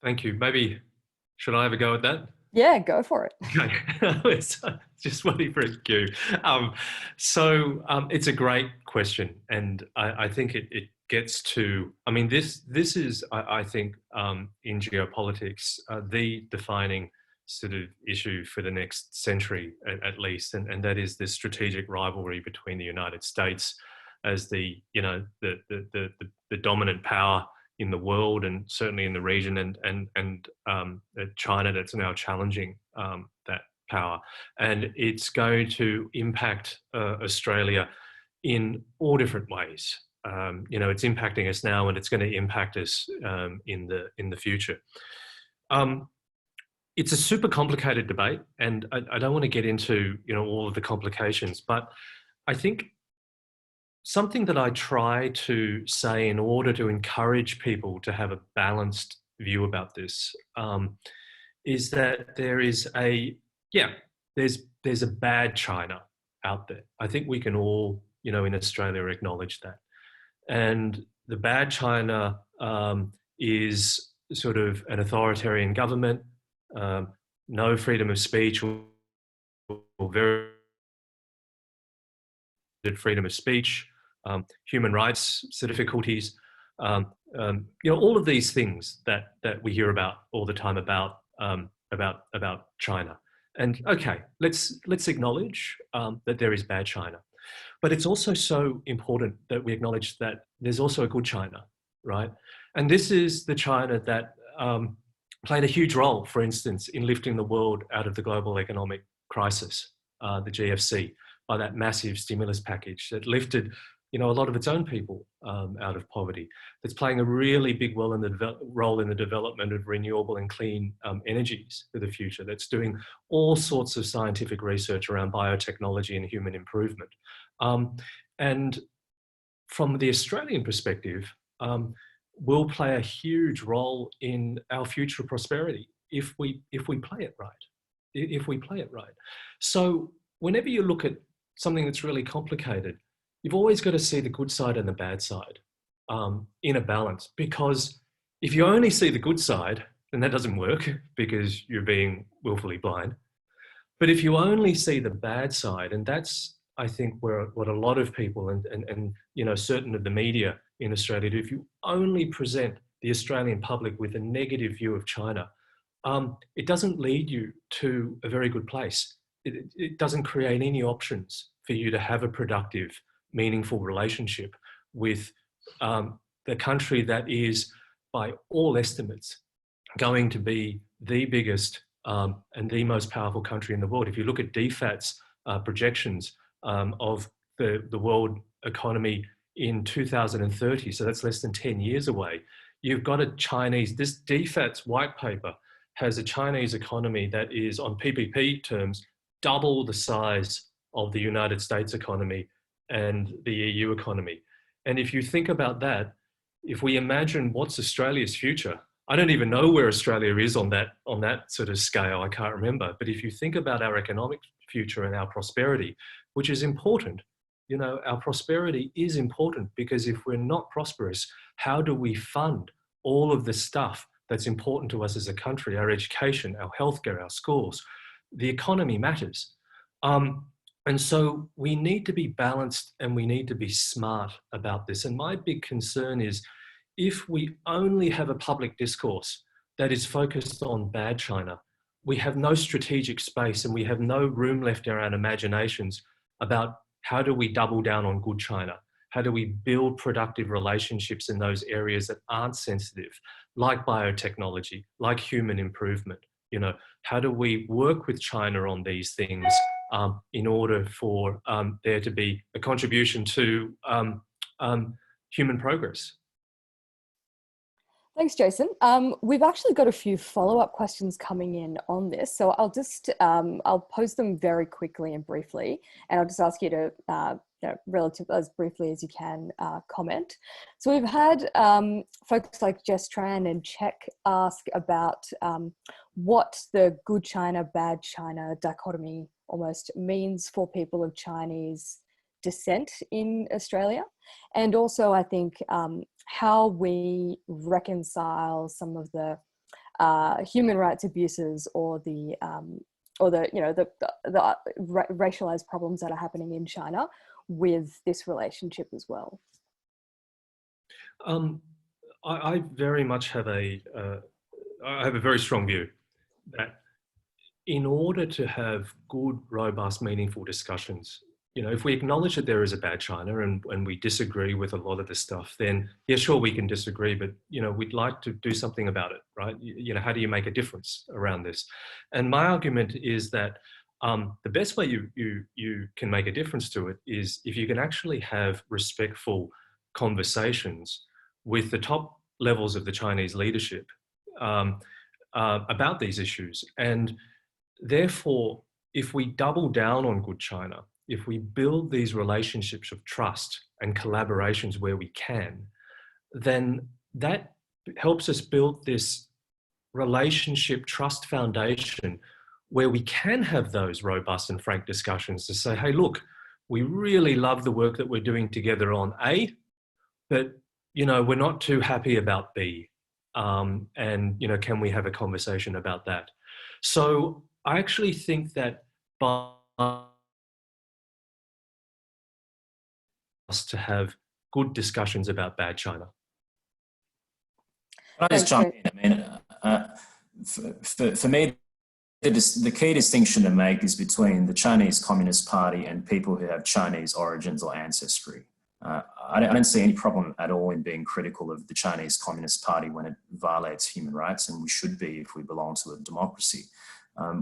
Thank you. Maybe, should I have a go at that? Yeah, go for it. Okay, just waiting for a cue. It's a great question, and I think it gets to, I mean, this is, I think, in geopolitics, the defining sort of issue for the next century, at least, and that is the strategic rivalry between the United States as the dominant power in the world, and certainly in the region, and China that's now challenging that power. And it's going to impact Australia in all different ways. It's impacting us now, and it's going to impact us in the future. It's a super complicated debate, and I don't want to get into all of the complications, but I think something that I try to say in order to encourage people to have a balanced view about this is that there is there's a bad China out there. I think we can all you know, in Australia acknowledge that. And the bad China is sort of an authoritarian government, no freedom of speech or very freedom of speech, human rights difficulties, you know, all of these things that we hear about all the time about China. And okay, let's acknowledge that there is bad China, but it's also so important that we acknowledge that there's also a good China, right? And this is the China that played a huge role, for instance, in lifting the world out of the global economic crisis, the GFC, by that massive stimulus package that lifted, you know, a lot of its own people out of poverty. That's playing a really big role in the development of renewable and clean energies for the future. That's doing all sorts of scientific research around biotechnology and human improvement. And from the Australian perspective, will play a huge role in our future prosperity if we play it right. If we play it right. So whenever you look at something that's really complicated, you've always got to see the good side and the bad side in a balance. Because if you only see the good side, then that doesn't work because you're being willfully blind. But if you only see the bad side, and that's, I think, what a lot of people and you know, certain of the media in Australia do, if you only present the Australian public with a negative view of China, it doesn't lead you to a very good place. It doesn't create any options for you to have a productive, meaningful relationship with the country that is, by all estimates, going to be the biggest and the most powerful country in the world. If you look at DFAT's projections of the world economy in 2030, so that's less than 10 years away, you've got a Chinese, this DFAT's white paper has a Chinese economy that is, on PPP terms, double the size of the United States economy and the EU economy. And if you think about that, if we imagine what's Australia's future, I don't even know where Australia is on that sort of scale, I can't remember. But if you think about our economic future and our prosperity, which is important, you know, our prosperity is important, because if we're not prosperous, how do we fund all of the stuff that's important to us as a country, our education, our healthcare, our schools? The economy matters. And so we need to be balanced and we need to be smart about this. And my big concern is, if we only have a public discourse that is focused on bad China, we have no strategic space and we have no room left in our imaginations about how do we double down on good China? How do we build productive relationships in those areas that aren't sensitive, like biotechnology, like human improvement? You know, how do we work with China on these things in order for there to be a contribution to human progress? Thanks, Jason. We've actually got a few follow-up questions coming in on this, so I'll just I'll pose them very quickly and briefly, and I'll just ask you to, you know, relative as briefly as you can, comment. So we've had folks like Jess Tran and Check ask about what the good China, bad China dichotomy almost means for people of Chinese descent in Australia, and also I think how we reconcile some of the human rights abuses or the you know the racialized problems that are happening in China with this relationship as well. I very much have I have a very strong view that in order to have good, robust, meaningful discussions, you know, if we acknowledge that there is a bad China and we disagree with a lot of the stuff, then yeah, sure, we can disagree, but, you know, we'd like to do something about it, right? You know, how do you make a difference around this? And my argument is that the best way you can make a difference to it is if you can actually have respectful conversations with the top levels of the Chinese leadership about these issues. And therefore, if we double down on good China, if we build these relationships of trust and collaborations where we can, then that helps us build this relationship trust foundation where we can have those robust and frank discussions to say, hey, look, we really love the work that we're doing together on A, but, you know, we're not too happy about B. And, you know, can we have a conversation about that? So I actually think that by us to have good discussions about bad China. I just jump in. I mean, for me, the key distinction to make is between the Chinese Communist Party and people who have Chinese origins or ancestry. I don't see any problem at all in being critical of the Chinese Communist Party when it violates human rights, and we should be if we belong to a democracy.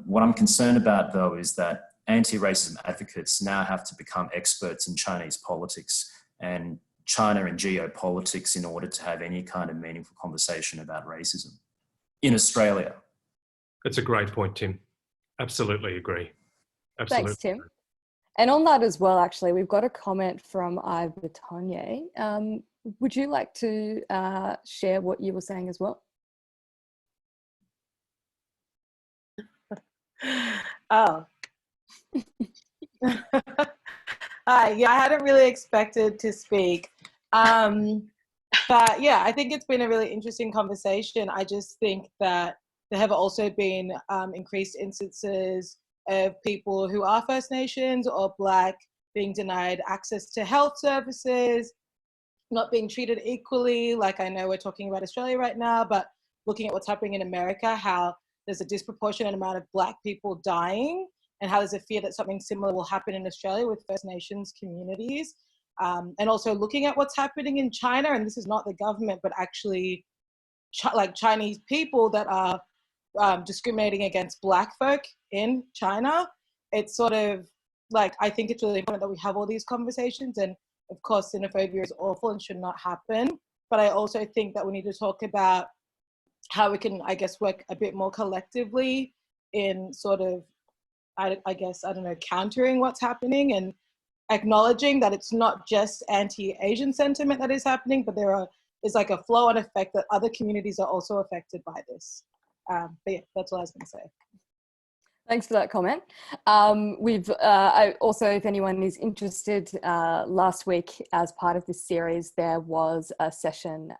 What I'm concerned about, though, is that anti-racism advocates now have to become experts in Chinese politics and China and geopolitics in order to have any kind of meaningful conversation about racism in Australia. That's a great point, Tim. Absolutely agree. Absolutely. Thanks, Tim. And on that as well, actually, we've got a comment from Ivor Tonye. Would you like to share what you were saying as well? Oh. Yeah, I hadn't really expected to speak. But yeah, I think it's been a really interesting conversation. I just think that there have also been increased instances of people who are First Nations or Black being denied access to health services, not being treated equally. Like, I know we're talking about Australia right now, but looking at what's happening in America, how there's a disproportionate amount of Black people dying, and how there's a fear that something similar will happen in Australia with First Nations communities. And also looking at what's happening in China, and this is not the government, but actually like Chinese people that are discriminating against Black folk in China. It's sort of like, I think it's really important that we have all these conversations, and of course xenophobia is awful and should not happen, but I also think that we need to talk about how we can, I guess, work a bit more collectively in sort of, I guess, I don't know, countering what's happening and acknowledging that it's not just anti-Asian sentiment that is happening, but is like a flow-on effect that other communities are also affected by this. But yeah, that's what I was going to say. Thanks for that comment. I also, if anyone is interested, last week as part of this series, there was a session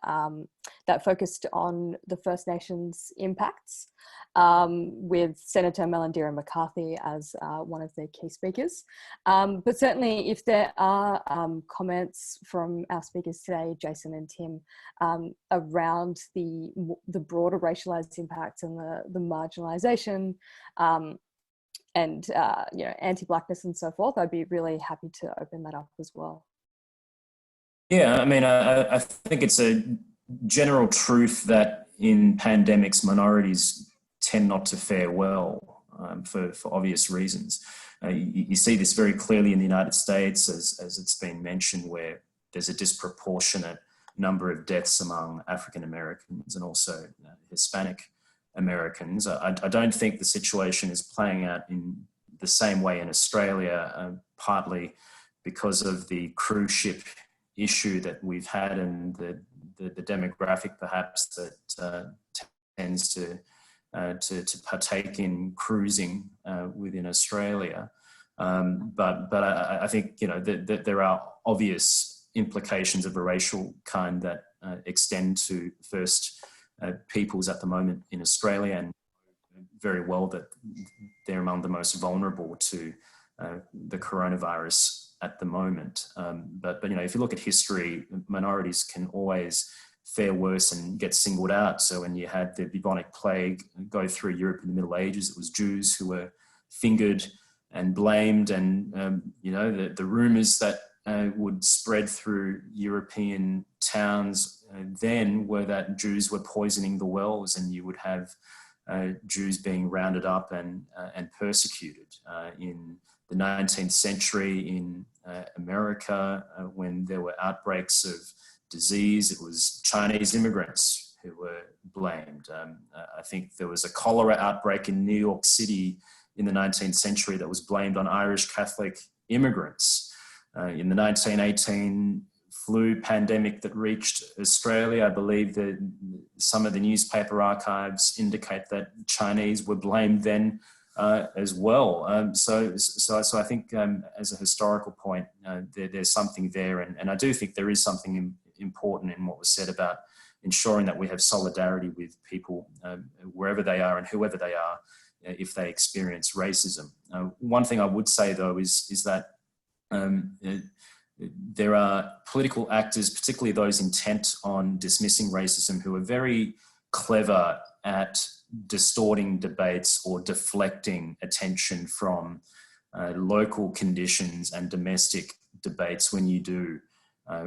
that focused on the First Nations impacts with Senator Melandira McCarthy as one of the key speakers. But certainly if there are comments from our speakers today, Jason and Tim, around the broader racialized impacts and the marginalization and you know, anti-Blackness and so forth, I'd be really happy to open that up as well. Yeah, I mean, I think it's a general truth that in pandemics, minorities tend not to fare well for obvious reasons. You see this very clearly in the United States, as it's been mentioned, where there's a disproportionate number of deaths among African Americans and also Hispanic Americans. I don't think the situation is playing out in the same way in Australia, partly because of the cruise ship issue that we've had and the demographic perhaps that tends to partake in cruising within Australia. But I think, you know, that there are obvious implications of a racial kind that extend to First peoples at the moment in Australia, and very well that they're among the most vulnerable to the coronavirus at the moment. But you know, if you look at history, minorities can always fare worse and get singled out. So when you had the bubonic plague go through Europe in the Middle Ages, it was Jews who were fingered and blamed, and you know, the rumours that would spread through European towns then were that Jews were poisoning the wells, and you would have Jews being rounded up and persecuted. In the 19th century in America, when there were outbreaks of disease, it was Chinese immigrants who were blamed. I think there was a cholera outbreak in New York City in the 19th century that was blamed on Irish Catholic immigrants. In the 1918 flu pandemic that reached Australia, I believe that some of the newspaper archives indicate that Chinese were blamed then as well. So I think as a historical point, there's something there, and I do think there is something important in what was said about ensuring that we have solidarity with people wherever they are and whoever they are if they experience racism. One thing I would say though is that there are political actors, particularly those intent on dismissing racism, who are very clever at distorting debates or deflecting attention from local conditions and domestic debates when you do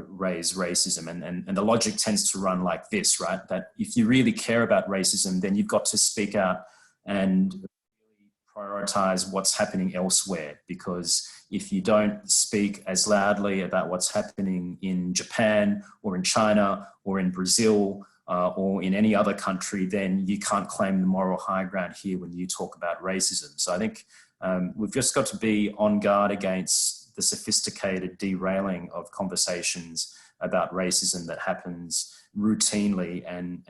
raise racism. And the logic tends to run like this, right? That if you really care about racism, then you've got to speak out and prioritize what's happening elsewhere, because if you don't speak as loudly about what's happening in Japan or in China or in Brazil or in any other country, then you can't claim the moral high ground here when you talk about racism. So I think we've just got to be on guard against the sophisticated derailing of conversations about racism that happens routinely, and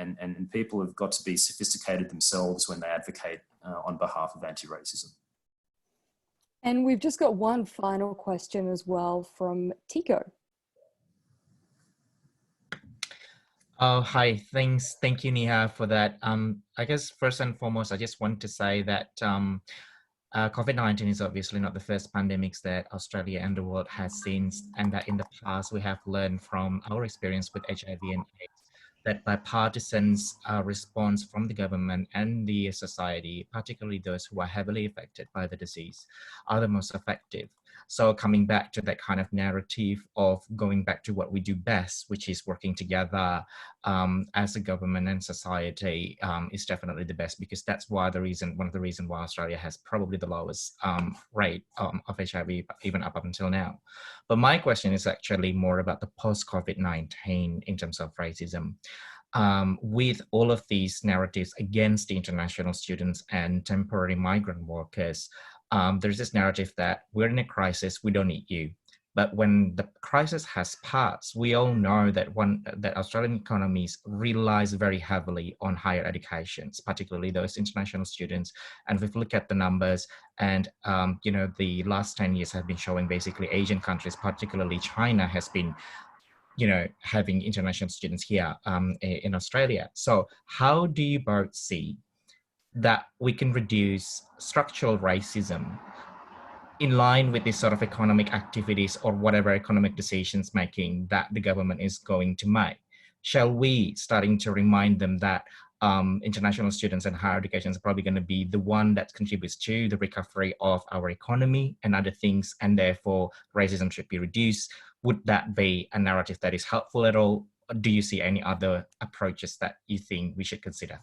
people have got to be sophisticated themselves when they advocate on behalf of anti-racism. And we've just got one final question as well from Tico. Oh, hi, thanks. Thank you, Neha, for that. I guess first and foremost, I just want to say that COVID-19 is obviously not the first pandemics that Australia and the world has seen, and that in the past we have learned from our experience with HIV and AIDS that bipartisan response from the government and the society, particularly those who are heavily affected by the disease, are the most effective. So coming back to that kind of narrative of going back to what we do best, which is working together as a government and society, is definitely the best, because that's why one of the reasons why Australia has probably the lowest rate of HIV even up until now. But my question is actually more about the post-COVID-19 in terms of racism. With all of these narratives against the international students and temporary migrant workers, there's this narrative that we're in a crisis, we don't need you. But when the crisis has passed, we all know that Australian economies relies very heavily on higher educations, particularly those international students. And if we look at the numbers, and the last 10 years have been showing basically Asian countries, particularly China, has been having international students here in Australia. So how do you both see that we can reduce structural racism in line with this sort of economic activities or whatever economic decisions making that the government is going to make? Shall we starting to remind them that international students and higher education is probably going to be the one that contributes to the recovery of our economy and other things, and therefore racism should be reduced? Would that be a narrative that is helpful at all? Or do you see any other approaches that you think we should consider?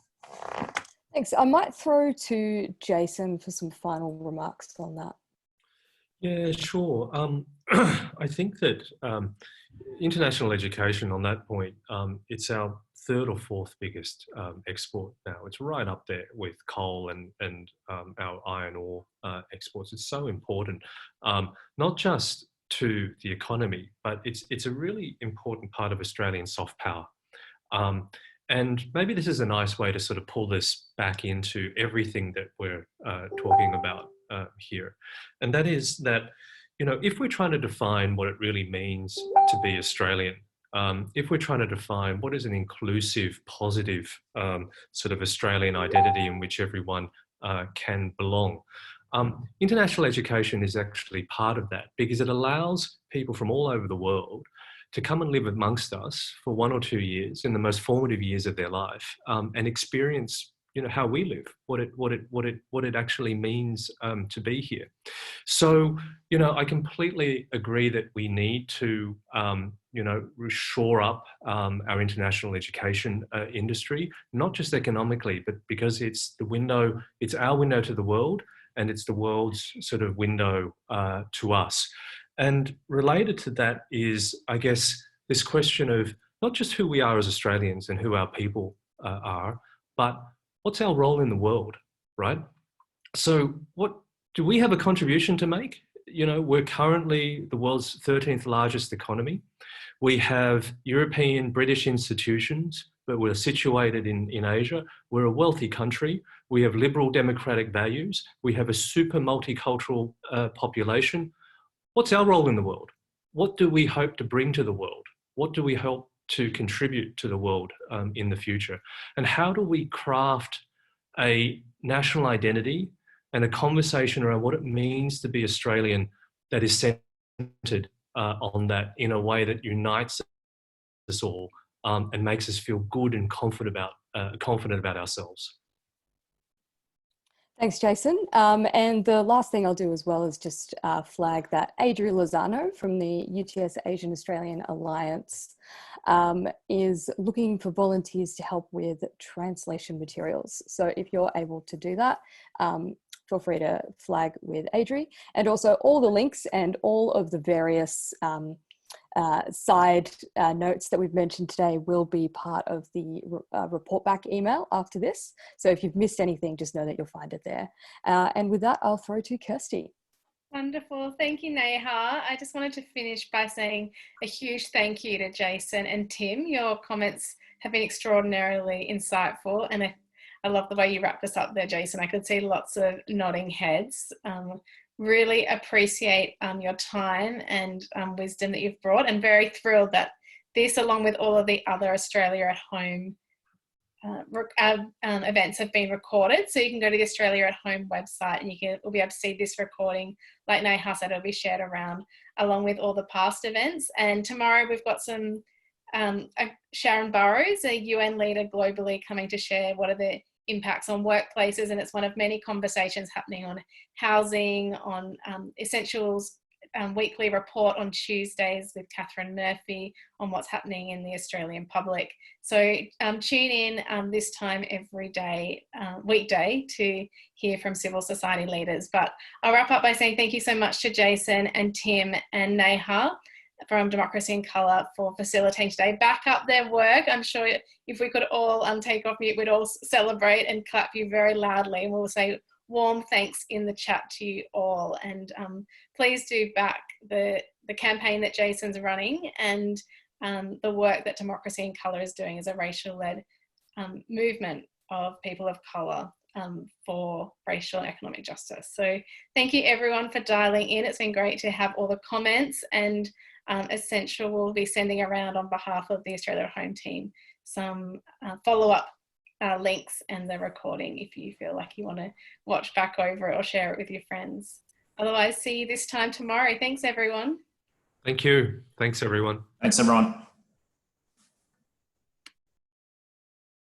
Thanks. I might throw to Jason for some final remarks on that. Yeah, sure. I think that international education on that point, it's our third or fourth biggest export now. It's right up there with coal and our iron ore exports. It's so important, not just to the economy, but it's a really important part of Australian soft power. And maybe this is a nice way to sort of pull this back into everything that we're talking about here. And that is that, if we're trying to define what it really means to be Australian, if we're trying to define what is an inclusive, positive sort of Australian identity in which everyone can belong, international education is actually part of that, because it allows people from all over the world to come and live amongst us for 1 or 2 years in the most formative years of their life, and experience, how we live, what it actually means to be here. So, I completely agree that we need to, shore up our international education industry, not just economically, but because it's our window to the world, and it's the world's sort of window to us. And related to that is, I guess, this question of not just who we are as Australians and who our people are, but what's our role in the world, right? So do we have a contribution to make? We're currently the world's 13th largest economy. We have European, British institutions but we're situated in Asia. We're a wealthy country. We have liberal democratic values. We have a super multicultural population. What's our role in the world? What do we hope to bring to the world? What do we hope to contribute to the world in the future? And how do we craft a national identity and a conversation around what it means to be Australian that is centred on that in a way that unites us all and makes us feel good and confident about ourselves. Thanks, Jason. And the last thing I'll do as well is just flag that Adri Lozano from the UTS Asian Australian Alliance is looking for volunteers to help with translation materials. So if you're able to do that, feel free to flag with Adri. And also all the links and all of the various side notes that we've mentioned today will be part of the report back email after this. So if you've missed anything, just know that you'll find it there. And with that, I'll throw to Kirsty. Wonderful. Thank you, Neha. I just wanted to finish by saying a huge thank you to Jason and Tim. Your comments have been extraordinarily insightful, and I love the way you wrapped us up there, Jason. I could see lots of nodding heads. Really appreciate your time and wisdom that you've brought, and very thrilled that this, along with all of the other Australia at Home events, have been recorded. So you can go to the Australia at Home website and we'll be able to see this recording. Like Neha said, it'll be shared around along with all the past events. And tomorrow we've got some Sharon Burrows, a UN leader globally, coming to share what are the impacts on workplaces, and it's one of many conversations happening on housing, on Essentials weekly report on Tuesdays with Catherine Murphy on what's happening in the Australian public. So tune in this time every day, weekday, to hear from civil society leaders. But I'll wrap up by saying thank you so much to Jason and Tim and Neha from Democracy in Colour for facilitating today. Back up their work. I'm sure if we could all take off mute, we'd all celebrate and clap you very loudly. And we'll say warm thanks in the chat to you all. And please do back the campaign that Jason's running and the work that Democracy in Colour is doing as a racial-led movement of people of colour for racial and economic justice. So thank you everyone for dialing in. It's been great to have all the comments, and Essential will be sending around on behalf of the Australia at Home team some follow-up links and the recording if you feel like you want to watch back over it or share it with your friends. Otherwise, see you this time tomorrow. Thanks everyone. Thank you. Thanks everyone. Thanks everyone.